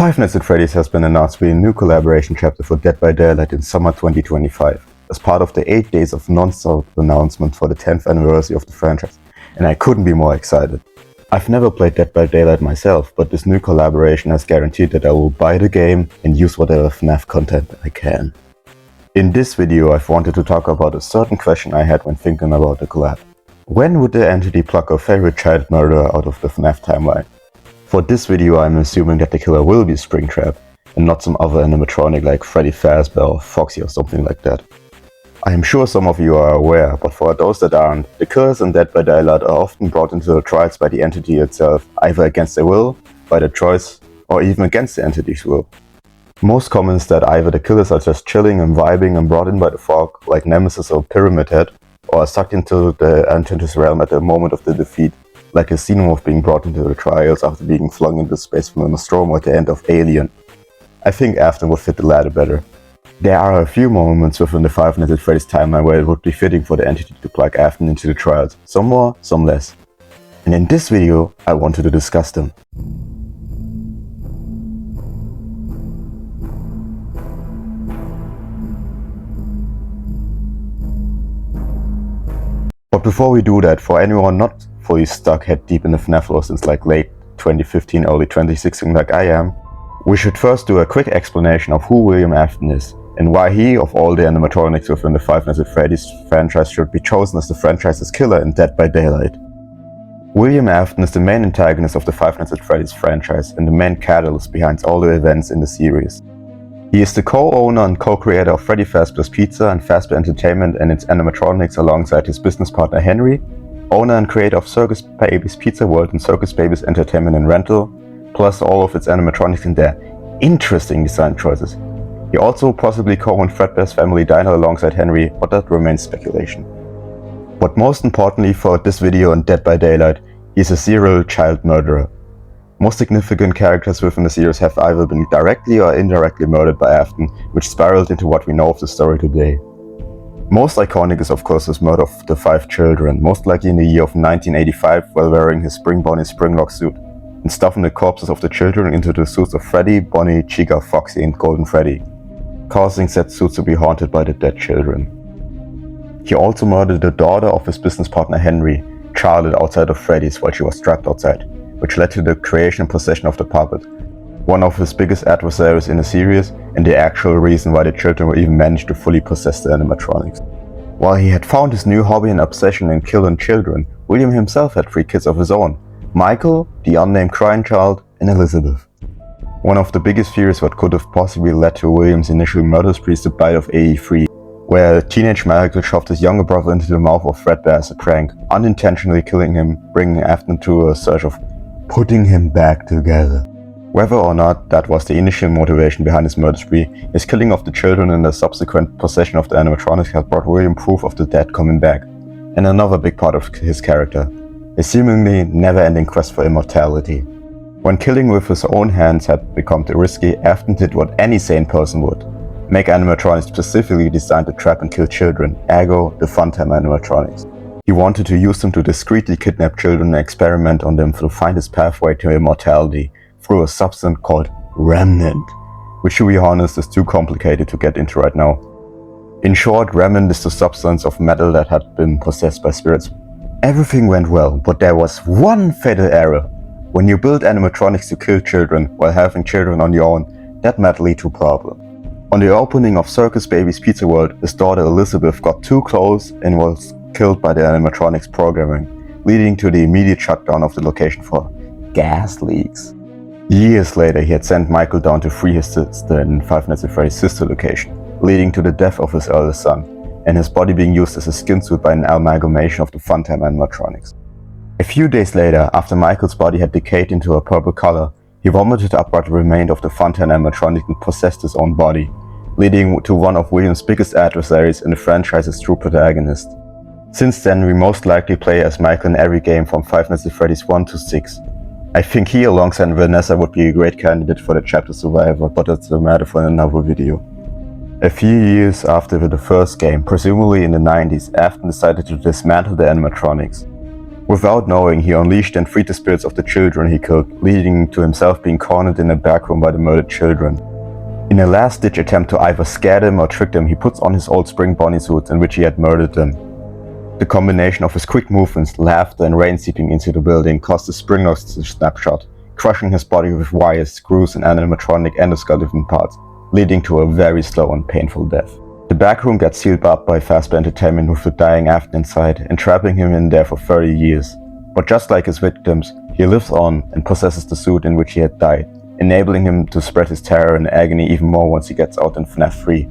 Five Nights at Freddy's has been announced to be a new collaboration chapter for Dead by Daylight in summer 2025, as part of the 8 days of non-stop announcement for the 10th anniversary of the franchise, and I couldn't be more excited. I've never played Dead by Daylight myself, but this new collaboration has guaranteed that I will buy the game and use whatever FNAF content I can. In this video, I've wanted to talk about a certain question I had when thinking about the collab. When would the entity pluck a favorite child murderer out of the FNAF timeline? For this video, I'm assuming that the killer will be Springtrap, and not some other animatronic like Freddy Fazbear or Foxy or something like that. I am sure some of you are aware, but for those that aren't, the killers in Dead by Daylight are often brought into the trials by the entity itself, either against their will, by their choice, or even against the entity's will. Most common is that either the killers are just chilling and vibing and brought in by the fog, like Nemesis or Pyramid Head, or are sucked into the entity's realm at the moment of the defeat, like a scene of being brought into the trials after being flung into space from a Nostromo at the end of Alien. I think AFTON would fit the latter better. There are a few moments within the Five Nights at Freddy's timeline where it would be fitting for the entity to plug AFTON into the trials, some more, some less. And in this video, I wanted to discuss them. But before we do that, for anyone not fully stuck head deep in the FNAF lore since like late 2015, early 2016 like I am, we should first do a quick explanation of who William Afton is, and why he, of all the animatronics within the Five Nights at Freddy's franchise, should be chosen as the franchise's killer in Dead by Daylight. William Afton is the main antagonist of the Five Nights at Freddy's franchise and the main catalyst behind all the events in the series. He is the co-owner and co-creator of Freddy Fazbear's Pizza and Fazbear Entertainment and its animatronics alongside his business partner Henry, owner and creator of Circus Baby's Pizza World and Circus Baby's Entertainment and Rental, plus all of its animatronics and their interesting design choices. He also possibly co-owned Fredbear's Family Diner alongside Henry, but that remains speculation. But most importantly for this video on Dead by Daylight, he is a serial child murderer. Most significant characters within the series have either been directly or indirectly murdered by Afton, which spiraled into what we know of the story today. Most iconic is of course his murder of the 5 children, most likely in the year of 1985 while wearing his Spring Bonnie Springlock suit, and stuffing the corpses of the children into the suits of Freddy, Bonnie, Chica, Foxy and Golden Freddy, causing said suits to be haunted by the dead children. He also murdered the daughter of his business partner Henry, Charlotte, outside of Freddy's while she was trapped outside, which led to the creation and possession of the puppet, one of his biggest adversaries in the series and the actual reason why the children were even managed to fully possess the animatronics. While he had found his new hobby and obsession in killing children, William himself had 3 kids of his own: Michael, the unnamed crying child, and Elizabeth. One of the biggest fears what could have possibly led to William's initial murder spree is the bite of AE3, where a teenage Michael shoved his younger brother into the mouth of Fredbear as a prank, unintentionally killing him, bringing Afton to a search of putting him back together. Whether or not that was the initial motivation behind his murder spree, his killing of the children and the subsequent possession of the animatronics has brought William proof of the dead coming back, and another big part of his character, a seemingly never-ending quest for immortality. When killing with his own hands had become too risky, Afton did what any sane person would: make animatronics specifically designed to trap and kill children, ergo the Funtime animatronics. He wanted to use them to discreetly kidnap children and experiment on them to find his pathway to immortality through a substance called Remnant, which, to be honest, is too complicated to get into right now. In short, Remnant is the substance of metal that had been possessed by spirits. Everything went well, but there was one fatal error. When you build animatronics to kill children while having children on your own, that might lead to a problem. On the opening of Circus Baby's Pizza World, his daughter Elizabeth got too close and was killed by the animatronics programming, leading to the immediate shutdown of the location for gas leaks. Years later, he had sent Michael down to free his sister in Five Nights at Freddy's sister location, leading to the death of his eldest son, and his body being used as a skin suit by an amalgamation of the Funtime animatronics. A few days later, after Michael's body had decayed into a purple color, he vomited up what remained of the Funtime animatronic and possessed his own body, leading to one of William's biggest adversaries and the franchise's true protagonist. Since then, we most likely play as Michael in every game from Five Nights at Freddy's 1 to 6. I think he alongside Vanessa would be a great candidate for the chapter Survivor, but that's a matter for another video. A few years after the first game, presumably in the 90s, Afton decided to dismantle the animatronics. Without knowing, he unleashed and freed the spirits of the children he killed, leading to himself being cornered in a back room by the murdered children. In a last-ditch attempt to either scare them or trick them, he puts on his old spring bunny suit in which he had murdered them. The combination of his quick movements, laughter and rain seeping into the building caused the spring locks to snapshot, crushing his body with wires, screws and animatronic endoskeleton parts, leading to a very slow and painful death. The back room gets sealed up by Fazbear Entertainment with the dying Afton inside, entrapping him in there for 30 years. But just like his victims, he lives on and possesses the suit in which he had died, enabling him to spread his terror and agony even more once he gets out in FNAF 3.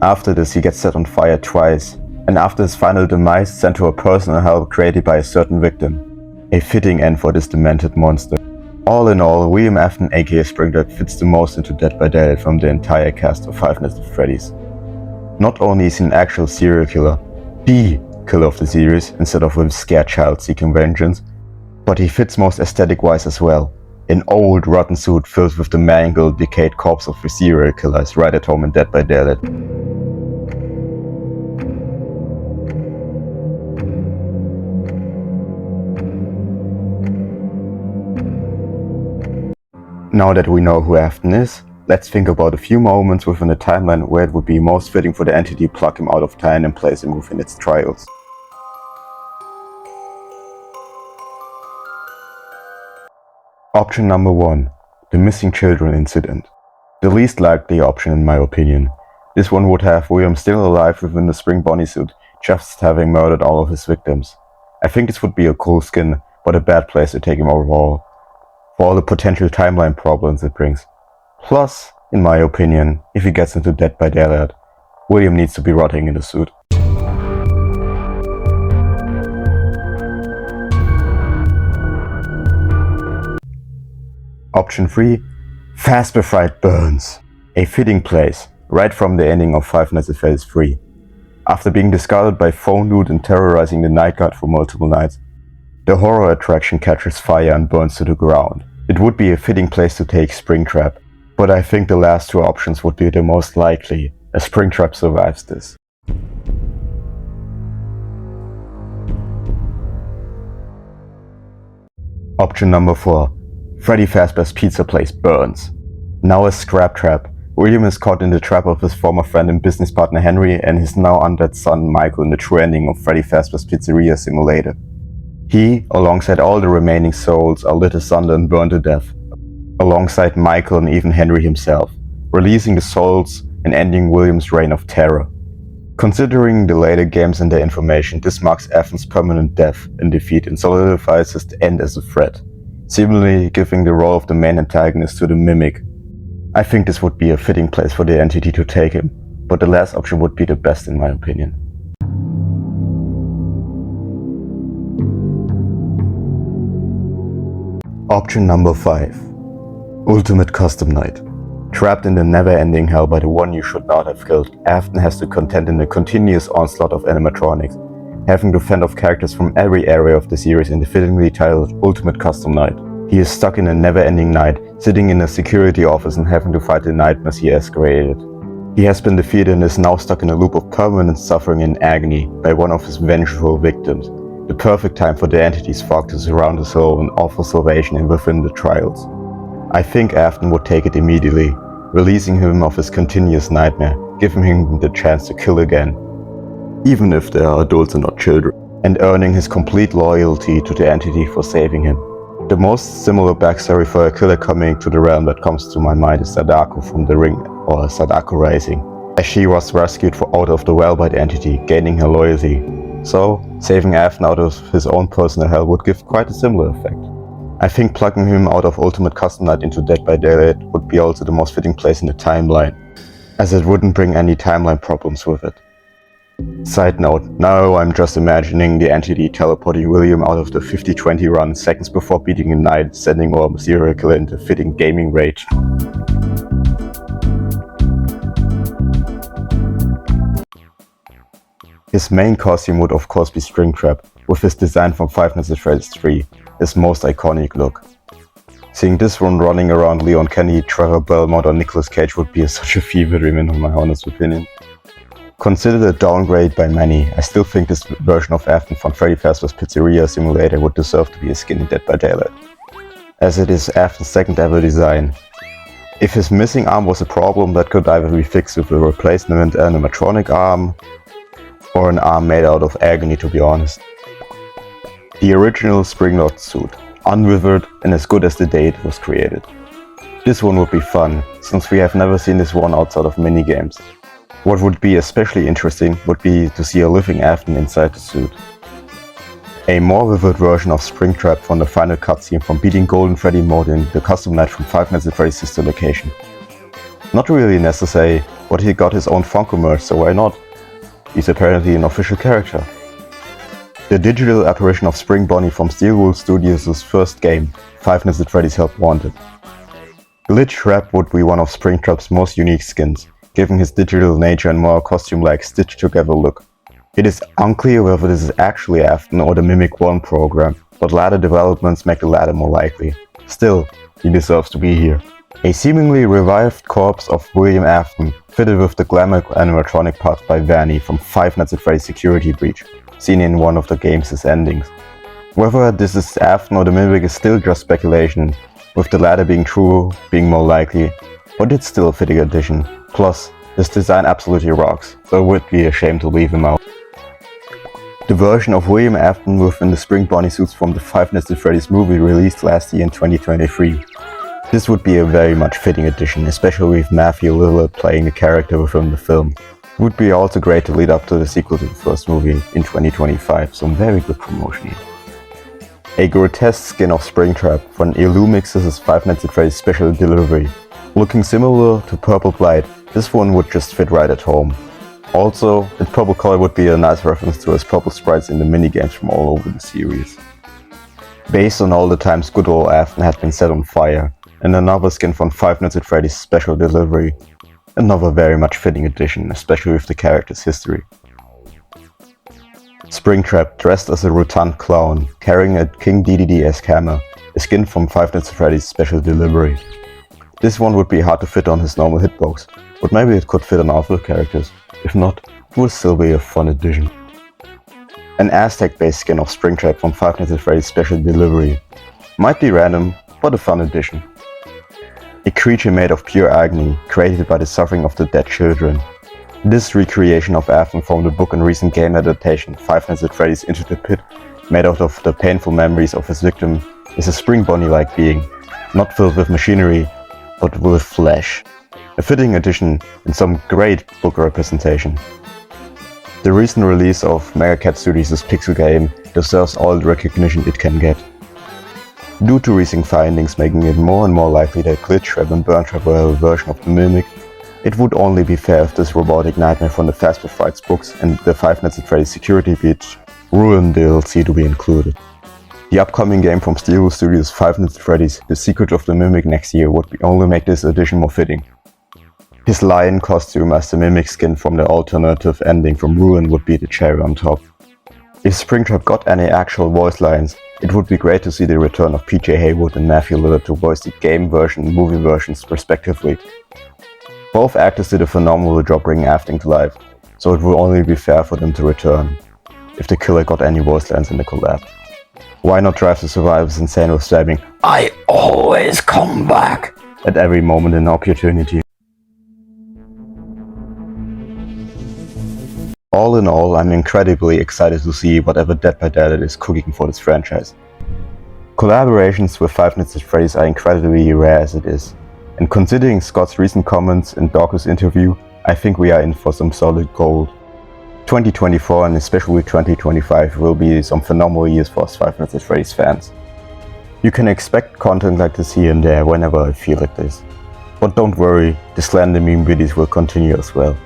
After this, he gets set on fire twice, and after his final demise, sent to a personal hell created by a certain victim. A fitting end for this demented monster. All in all, William Afton aka Springtrap fits the most into Dead by Daylight from the entire cast of Five Nights at Freddy's. Not only is he an actual serial killer, the killer of the series, instead of a scared child seeking vengeance, but he fits most aesthetic-wise as well. An old, rotten suit filled with the mangled, decayed corpse of a serial killer is right at home in Dead by Daylight. Now that we know who Afton is, let's think about a few moments within the timeline where it would be most fitting for the entity to pluck him out of time and place him within its trials. Option number 1. The missing children incident. The least likely option in my opinion. This one would have William still alive within the spring bunny suit, just having murdered all of his victims. I think this would be a cool skin, but a bad place to take him overall, for all the potential timeline problems it brings. Plus, in my opinion, if he gets into Dead by Daylight, William needs to be rotting in the suit. Option 3. Fazbear Fried Burns. A fitting place, right from the ending of Five Nights at Freddy's 3. After being discarded by Phone Dude and terrorizing the night guard for multiple nights, the horror attraction catches fire and burns to the ground. It would be a fitting place to take Springtrap, but I think the last two options would be the most likely, as Springtrap survives this. Option number 4. Freddy Fazbear's Pizza Place burns. Now as Scraptrap, William is caught in the trap of his former friend and business partner Henry and his now undead son Michael in the true ending of Freddy Fazbear's Pizzeria Simulator. He, alongside all the remaining souls, are lit asunder and burned to death, alongside Michael and even Henry himself, releasing the souls and ending William's reign of terror. Considering the later games and their information, this marks Afton's permanent death and defeat and solidifies his end as a threat, seemingly giving the role of the main antagonist to the Mimic. I think this would be a fitting place for the entity to take him, but the last option would be the best in my opinion. Option number 5. Ultimate Custom Night. Trapped in the never-ending hell by the one you should not have killed, Afton has to contend in a continuous onslaught of animatronics, having to fend off characters from every area of the series in the fittingly titled Ultimate Custom Night. He is stuck in a never-ending night, sitting in a security office and having to fight the nightmares he has created. He has been defeated and is now stuck in a loop of permanent suffering and agony by one of his vengeful victims. The perfect time for the entity's fog to surround his soul and offer salvation in within the trials. I think Afton would take it immediately, releasing him of his continuous nightmare, giving him the chance to kill again, even if they are adults and not children, and earning his complete loyalty to the entity for saving him. The most similar backstory for a killer coming to the realm that comes to my mind is Sadako from The Ring, or Sadako Rising, as she was rescued out of the well by the entity, gaining her loyalty. So, saving Afton out of his own personal hell would give quite a similar effect. I think plugging him out of Ultimate Custom Night into Dead by Daylight would be also the most fitting place in the timeline, as it wouldn't bring any timeline problems with it. Side note, now I'm just imagining the entity teleporting William out of the 50-20 run seconds before beating a night, sending our serial killer into fitting gaming rage. His main costume would of course be Springtrap, with his design from Five Nights at Freddy's 3, his most iconic look. Seeing this one running around Leon Kennedy, Trevor Belmont or Nicolas Cage would be such a fever dream in my honest opinion. Considered a downgrade by many, I still think this version of AFTON from Freddy Fazbear's Pizzeria Simulator would deserve to be a skin in Dead by Daylight, as it is AFTON's second ever design. If his missing arm was a problem, that could either be fixed with a replacement animatronic arm, or an arm made out of agony, to be honest. The original Springlord suit, unwithered and as good as the day it was created. This one would be fun, since we have never seen this one outside of minigames. What would be especially interesting would be to see a living AFTON inside the suit. A more vivid version of Springtrap from the final cutscene from beating Golden Freddy mode in the custom night from Five Nights at Freddy's sister location. Not really necessary, but he got his own Funko merch, so why not? He's apparently an official character. The digital apparition of Spring Bonnie from Steel Wool Studios' first game, Five Nights at Freddy's Help Wanted. Glitch Rap would be one of Springtrap's most unique skins, giving his digital nature and more costume-like stitched-together look. It is unclear whether this is actually AFTON or the Mimic 1 program, but latter developments make the latter more likely. Still, he deserves to be here. A seemingly revived corpse of William Afton, fitted with the glamour animatronic parts by Vanny from Five Nights at Freddy's Security Breach, seen in one of the game's endings. Whether this is Afton or the Mimic is still just speculation, with the latter being true being more likely, but it's still a fitting addition. Plus, this design absolutely rocks, so it would be a shame to leave him out. The version of William Afton within the Spring Bonnie suits from the Five Nights at Freddy's movie released last year in 2023. This would be a very much fitting addition, especially with Matthew Lillard playing the character within the film. It would be also great to lead up to the sequel to the first movie in 2025, some very good promotion here. A grotesque skin of Springtrap from Illumix's Five Nights at Freddy's special delivery. Looking similar to Purple Blight, this one would just fit right at home. Also, its purple color would be a nice reference to his purple sprites in the minigames from all over the series. Based on all the times good old Afton had been set on fire, and another skin from Five Nights at Freddy's special delivery. Another very much fitting addition, especially with the character's history. Springtrap dressed as a rotund clown, carrying a King DDD-esque hammer, a skin from Five Nights at Freddy's special delivery. This one would be hard to fit on his normal hitbox, but maybe it could fit on other characters. If not, it would still be a fun addition. An Aztec-based skin of Springtrap from Five Nights at Freddy's special delivery. Might be random, but a fun addition. A creature made of pure agony, created by the suffering of the dead children. This recreation of Afton from the book and recent game adaptation Five Nights at Freddy's Into the Pit, made out of the painful memories of his victim, is a Spring Bonnie-like being, not filled with machinery, but with flesh. A fitting addition and some great book representation. The recent release of Megacat Studios' Pixel game deserves all the recognition it can get. Due to recent findings making it more and more likely that Glitch Rap and Burn Trap were a version of the Mimic, it would only be fair if this robotic nightmare from the Fazbear Frights books and the Five Nights at Freddy's Security Breach Ruin DLC to be included. The upcoming game from Steel Wool Studios' Five Nights at Freddy's The Secret of the Mimic next year would only make this addition more fitting. His lion costume as the Mimic skin from the alternative ending from Ruin would be the cherry on top. If Springtrap got any actual voice lines, it would be great to see the return of PJ Haywood and Matthew Lillard to voice the game version and movie versions respectively. Both actors did a phenomenal job bringing Afton to life, so it would only be fair for them to return, if the killer got any voice lines in the collab. Why not drive the survivors insane with stabbing "I always come back" at every moment and opportunity? All in all, I'm incredibly excited to see whatever Dead by Daylight is cooking for this franchise. Collaborations with Five Nights at Freddy's are incredibly rare as it is, and considering Scott's recent comments in Dawkins' interview, I think we are in for some solid gold. 2024 and especially 2025 will be some phenomenal years for us Five Nights at Freddy's fans. You can expect content like this here and there whenever I feel like this. But don't worry, the slander meme videos will continue as well.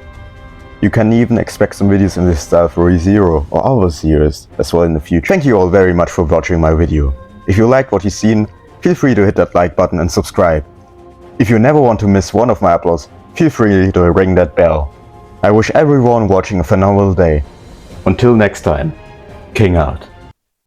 You can even expect some videos in this style for ReZero or other series as well in the future. Thank you all very much for watching my video. If you liked what you've seen, feel free to hit that like button and subscribe. If you never want to miss one of my uploads, feel free to ring that bell. I wish everyone watching a phenomenal day. Until next time, King out.